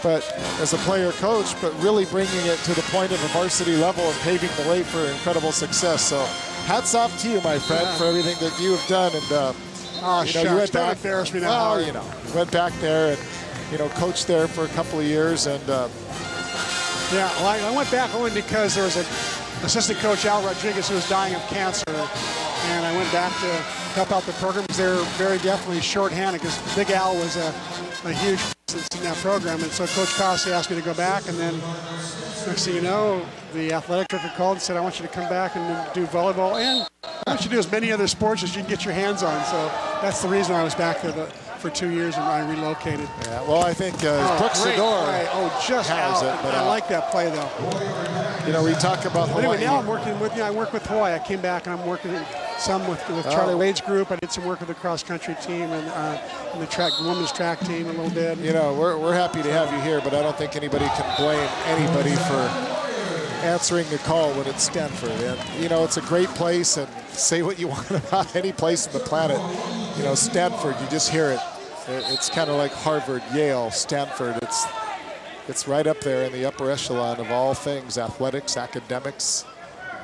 but as a player coach, but really bringing it to the point of a varsity level and paving the way for incredible success. So hats off to you, my friend, for everything that you have done. And you went back. Embarrass me now. Well, you went back there and coached there for a couple of years. And yeah, well, I went back only because there was an assistant coach, Al Rodriguez, who was dying of cancer, and I went back to help out the programs. They were very definitely shorthanded because Big Al was a huge presence in that program, and so Coach Costi asked me to go back, and then next thing you know, the athletic director called and said, I want you to come back and do volleyball, and I want you to do as many other sports as you can get your hands on. So that's the reason I was back there for 2 years and I relocated. Yeah, well, I think Brooks Sador just has out. it. But I like that play, though. We talk about Hawaii. Anyway, now I'm working with, I work with Hawaii. I came back and I'm working some with Charlie Wade's group. I did some work with the cross-country team and the women's track team a little bit. We're happy to have you here, but I don't think anybody can blame anybody for answering the call when it's Stanford. And, it's a great place, and say what you want about any place on the planet. Stanford, you just hear it. It's kind of like Harvard, Yale, Stanford. It's right up there in the upper echelon of all things, athletics, academics.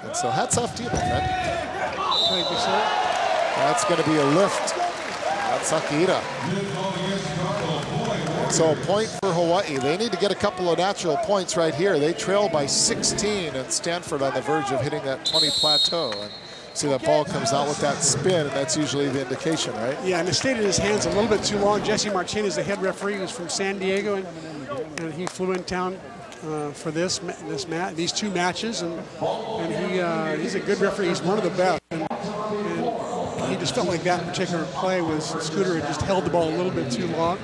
And so hats off to you, my friend. Thank you, sir. That's going to be a lift. That's Akita. So a point for Hawaii. They need to get a couple of natural points right here. They trail by 16, and Stanford on the verge of hitting that 20 plateau. And see, that ball comes out with that spin, and that's usually the indication, right? Yeah, and it stayed in his hands a little bit too long. Jesse Martinez, the head referee, was from San Diego, and he flew in town for these two matches, and he's a good referee. He's one of the best. And he just felt like that particular play was Scooter had just held the ball a little bit too long.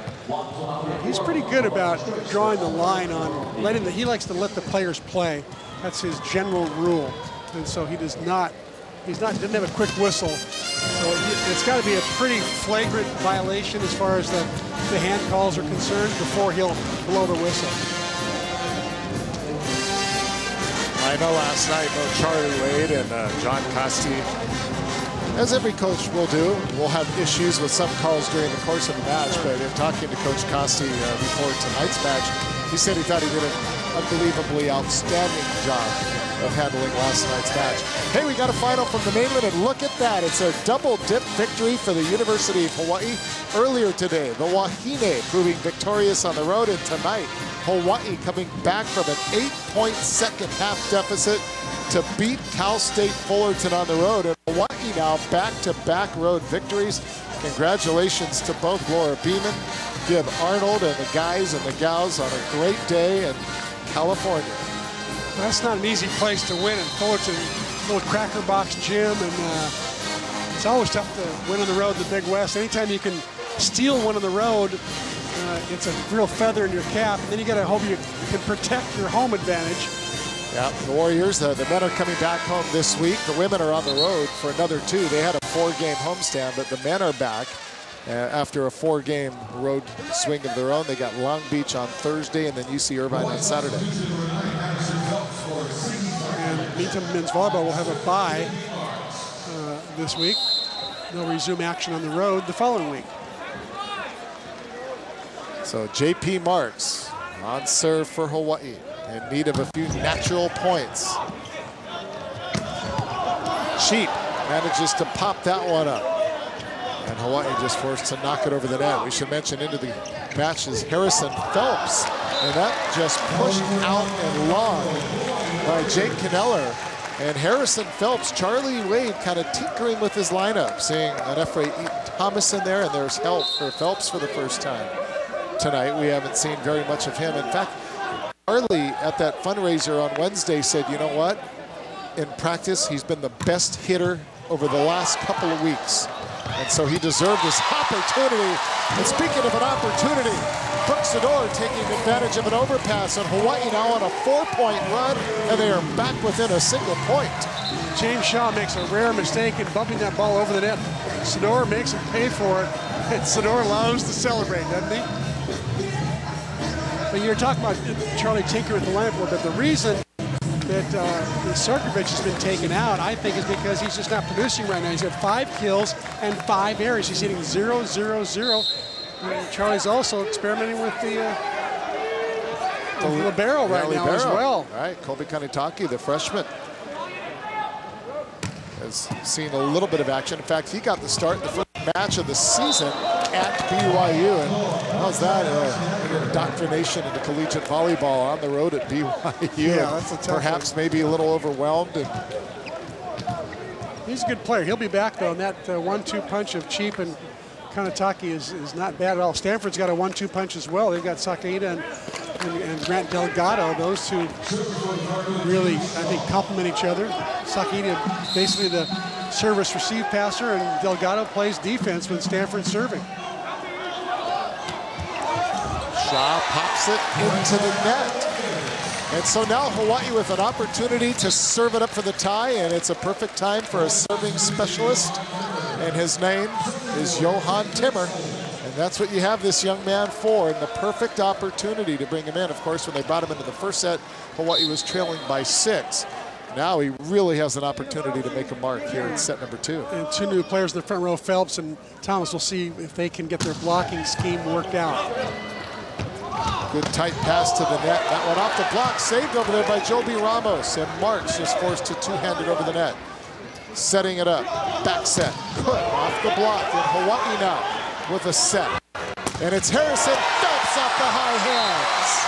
He's pretty good about drawing the line on he likes to let the players play. That's his general rule, and so he doesn't have a quick whistle. So it's got to be a pretty flagrant violation as far as the hand calls are concerned before he'll blow the whistle. I know last night both Charlie Wade and John Costi, as every coach will do, will have issues with some calls during the course of the match. But in talking to Coach Costi before tonight's match, he said he thought he did an unbelievably outstanding job of handling last night's match. Hey, we got a final from the mainland, and look at that. It's a double-dip victory for the University of Hawaii earlier today. The Wahine proving victorious on the road, and tonight, Hawaii coming back from an 8-point second-half deficit to beat Cal State Fullerton on the road. And Hawaii now back-to-back road victories. Congratulations to both Laura Beeman, Gib Arnold, and the guys and the gals on a great day in California. That's not an easy place to win in Fullerton, little cracker box gym, and it's always tough to win on the road in the Big West. Anytime you can steal one on the road, it's a real feather in your cap, and then you got to hope you can protect your home advantage. Yeah, the Warriors, the men are coming back home this week. The women are on the road for another 2. They had a 4-game homestand, but the men are back after a 4-game road swing of their own. They got Long Beach on Thursday and then UC Irvine on Saturday. And meantime, men's volleyball will have a bye this week. They'll resume action on the road the following week. So JP Marks on serve for Hawaii, in need of a few natural points. Sheep manages to pop that one up. And Hawaii just forced to knock it over the net. We should mention into the match is Harrison Phelps. And that just pushed out and long by Jake Kneller. And Harrison Phelps, Charlie Wade kind of tinkering with his lineup, seeing an Ephraim Thomas in there, and there's help for Phelps for the first time tonight. We haven't seen very much of him. In fact, Charlie at that fundraiser on Wednesday said, you know what? In practice, he's been the best hitter over the last couple of weeks. And so he deserved this opportunity. And speaking of an opportunity, Brooks Sador taking advantage of an overpass, and Hawaii now on a 4-point run, and they are back within a single point. James Shaw makes a rare mistake in bumping that ball over the net. Sador makes him pay for it, and Sador loves to celebrate, doesn't he? But you're talking about Charlie Tinker with the lineup a little bit. The reason that Sarkovic has been taken out, I think, is because he's just not producing right now. He's got 5 kills and 5 errors. He's hitting 0-0-0. Charlie's also experimenting with the the libero right now as well. All right, Colby Kanitaki, the freshman, has seen a little bit of action. In fact, he got the start in the first match of the season at BYU. And how's that? An indoctrination into collegiate volleyball on the road at BYU. Yeah, that's a tough perhaps maybe a little overwhelmed. And he's a good player. He'll be back, though, and that 1-2 punch of Cheap and Kanataki is not bad at all. Stanford's got a 1-2 punch as well. They've got Sakaida and Grant Delgado. Those two really, I think, complement each other. Sakaida basically the service receive passer, and Delgado plays defense when Stanford's serving. Shaw pops it into the net. And so now Hawaii with an opportunity to serve it up for the tie, and it's a perfect time for a serving specialist. And his name is Johan Timmer. And that's what you have this young man for, and the perfect opportunity to bring him in. Of course, when they brought him into the first set, Hawaii was trailing by 6. Now he really has an opportunity to make a mark here in set number 2. And 2 new players in the front row, Phelps and Thomas. We'll see if they can get their blocking scheme worked out. Good tight pass to the net. That one off the block, saved over there by Joby Ramos. And Marks just forced to two-handed over the net. Setting it up, back set, put off the block. And Hawaii now with a set. And it's Harrison Phelps off the high hands.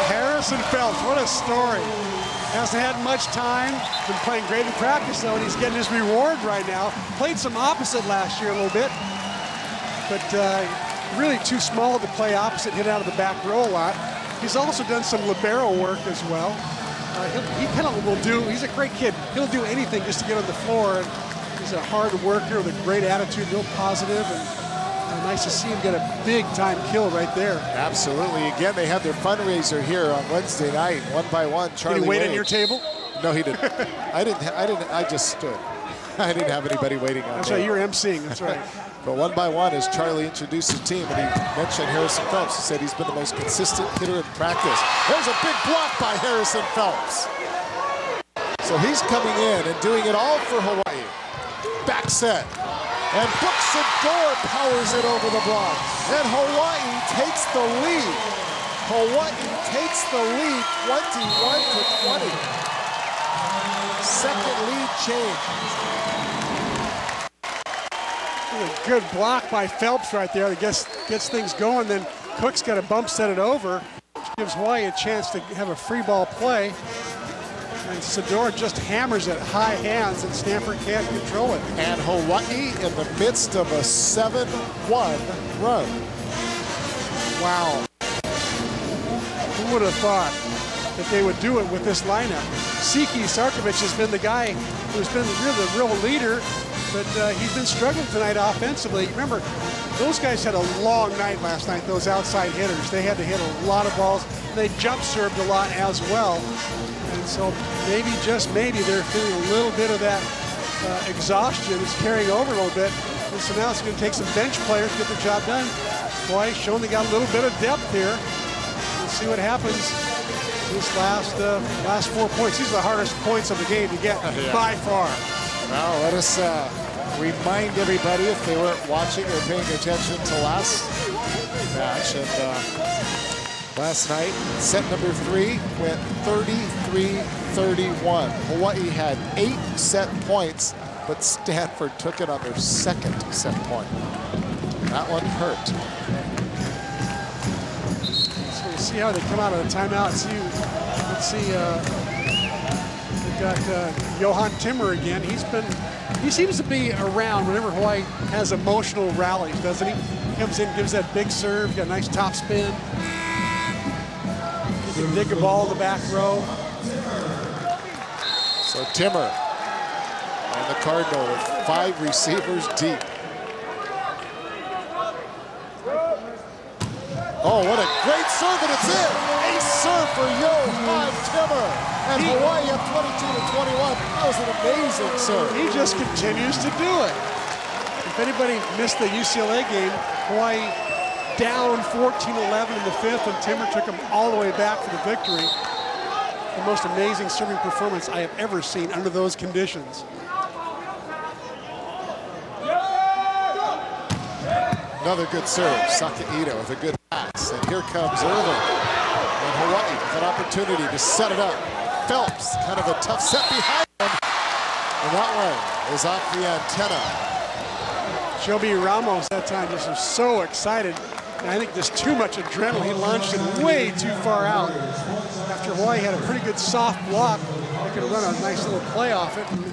Harrison Phelps, what a story. Hasn't had much time, been playing great in practice though, and he's getting his reward right now. Played some opposite last year a little bit, but really too small to play opposite, hit out of the back row a lot. He's also done some libero work as well. He kind of will do, he's a great kid. He'll do anything just to get on the floor. And he's a hard worker with a great attitude, real positive, and nice to see him get a big time kill right there. Absolutely. Again, they had their fundraiser here on Wednesday night, 1 by 1. Charlie Did he wait Wade. on your table? No, he didn't. I just stood. I didn't have anybody waiting on me. That's right, you're emceeing, that's right. But 1 by 1, as Charlie introduced the team, and he mentioned Harrison Phelps. He said he's been the most consistent hitter in practice. There's a big block by Harrison Phelps. So he's coming in and doing it all for Hawaii. Back set. And Brooks Sador powers it over the block. And Hawaii takes the lead. Hawaii takes the lead 21-20. Second lead change. A good block by Phelps right there. That gets things going. Then Cook's got a bump set it over, which gives Hawaii a chance to have a free ball play. And Sador just hammers it high hands, and Stanford can't control it. And Hawaii in the midst of a 7-1 run. Wow. Who would have thought that they would do it with this lineup? Siki Sarkovic has been the guy who's been the real leader, but he's been struggling tonight offensively. Remember, those guys had a long night last night, those outside hitters. They had to hit a lot of balls. They jump served a lot as well. And so maybe, just maybe, they're feeling a little bit of that exhaustion is carrying over a little bit. And so now it's going to take some bench players to get the job done. Boy, shown they got a little bit of depth here. We'll see what happens this last 4 points. These are the hardest points of the game to get by far. Now let us remind everybody, if they weren't watching or paying attention to last match, and last night, set number 3 went 33-31. Hawaii had 8 set points, but Stanford took it on their second set point. That one hurt. So we'll see how they come out of the timeout. Let's see. They've got Johan Timmer again. He seems to be around whenever Hawaii has emotional rallies, doesn't he? He comes in, gives that big serve, got a nice top spin. He can dig a ball in the back row. So Timmer and the Cardinal with 5 receivers deep. Oh, what a great serve, and it's in! Ace serve for Johan Timmer. And Hawaii up 22-21. That was an amazing serve. He just continues to do it. If anybody missed the UCLA game, Hawaii down 14-11 in the 5th, and Timmer took them all the way back for the victory. The most amazing serving performance I have ever seen under those conditions. Another good serve, Sakaida with a good pass. And here comes Irvin. And Hawaii with an opportunity to set it up. Phelps, kind of a tough set behind him. And that one is off the antenna. Joby Ramos that time just was so excited. And I think there's too much adrenaline. He launched it way too far out. After Hawaii had a pretty good soft block, they could run a nice little play off it. And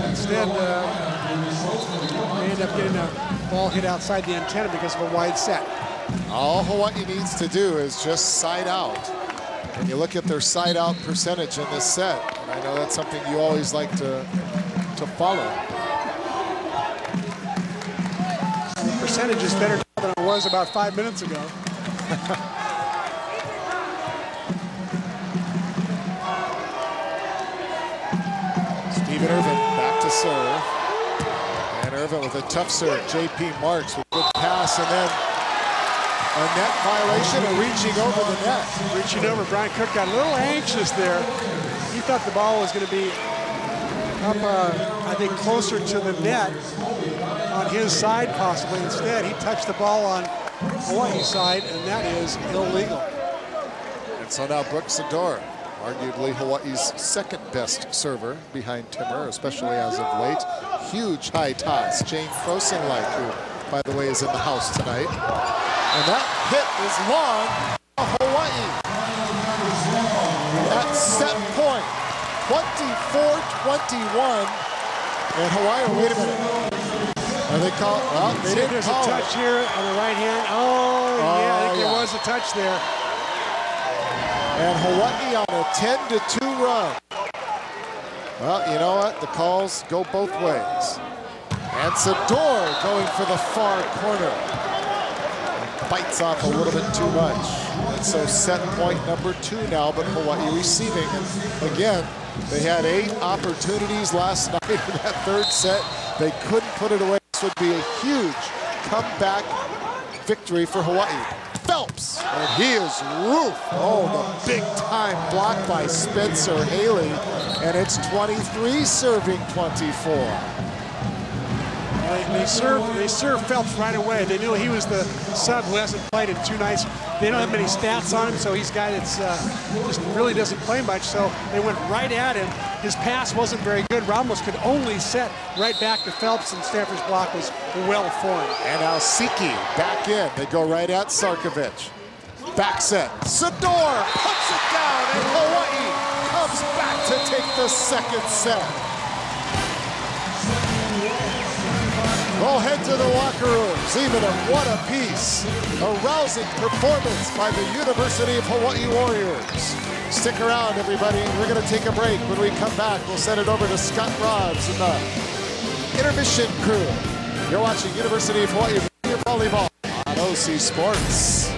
instead, they end up getting a ball hit outside the antenna because of a wide set. All Hawaii needs to do is just side out. When you look at their side out percentage in this set, and I know that's something you always like to follow. The percentage is better now than it was about 5 minutes ago. Stephen Irvin back to serve. And Irvin with a tough serve. J.P. Marks with a good pass, and then a net violation and reaching over the net. Reaching over, Brian Cook got a little anxious there. He thought the ball was going to be up, I think, closer to the net on his side possibly. Instead, he touched the ball on Hawaii's side, and that is illegal. And so now Brooks Adore, arguably Hawaii's second best server behind Timur, especially as of late. Huge high toss. Jane Frosinlike, who, by the way, is in the house tonight. And that hit is long for Hawaii. At set point, 24-21. And Hawaii, wait a minute. Are they called? Well, they didn't There's call a touch here on the right hand. Oh, yeah, I think there was a touch there. And Hawaii on a 10-2 run. Well, you know what? The calls go both ways. And Sador going for the far corner. Bites off a little bit too much. And so set point number 2 now, but Hawaii receiving. And again, they had 8 opportunities last night in that third set. They couldn't put it away. This would be a huge comeback victory for Hawaii. Phelps, and he is roofed. Oh, the big time block by Spencer Haley. And it's 23 serving 24. They served Phelps right away. They knew he was the sub who hasn't played in 2 nights. They don't have many stats on him, so he's a guy that's just really doesn't play much. So they went right at him. His pass wasn't very good. Ramos could only set right back to Phelps, and Stanford's block was well formed. And Alsiki back in. They go right at Sarkovic. Back set. Sador puts it down, and Hawaii comes back to take the second set. We'll head to the locker rooms, even at 1 apiece. A rousing performance by the University of Hawaii Warriors. Stick around, everybody. We're going to take a break. When we come back, we'll send it over to Scott Rods and the intermission crew. You're watching University of Hawaii Volleyball on OC Sports.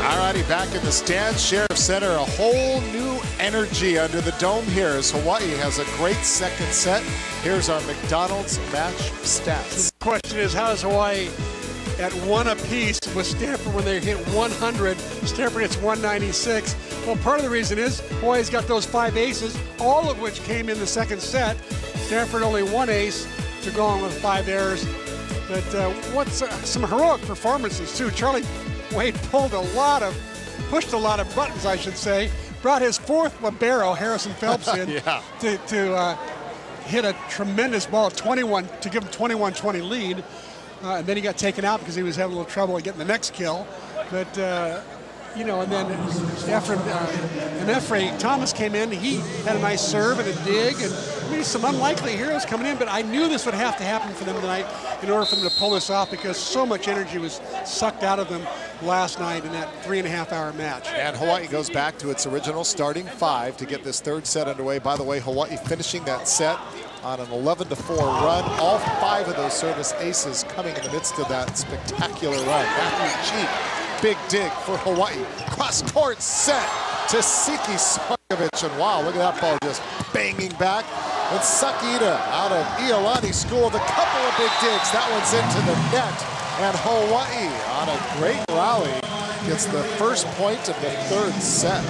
Alrighty, back in the stands, Sheriff Center, a whole new energy under the dome here as Hawaii has a great second set. Here's our McDonald's match stats. The question is, how does Hawaii at 1 apiece with Stanford when they hit 100? Stanford hits 196. Well, part of the reason is Hawaii's got those 5 aces, all of which came in the second set. Stanford only 1 ace to go on with 5 errors. But what's some heroic performances too. Charlie Wade pushed a lot of buttons, I should say. Brought his 4th libero, Harrison Phelps, in yeah. to hit a tremendous ball at 21 to give him 21-20 lead. And then he got taken out because he was having a little trouble getting the next kill. But, you know, and then Efrain Thomas came in. He had a nice serve and a dig, and maybe some unlikely heroes coming in. But I knew this would have to happen for them tonight in order for them to pull this off, because so much energy was sucked out of them last night in that 3.5-hour match. And Hawaii goes back to its original starting 5 to get this third set underway. By the way, Hawaii finishing that set on an 11-4 run. All 5 of those service aces coming in the midst of that spectacular run. Matthew Cheek, big dig for Hawaii. Cross court set to Siki Sarkovic. And wow, look at that ball just banging back. And Sakita out of Iolani School with a couple of big digs. That one's into the net. And Hawaii on a great rally gets the first point of the third set.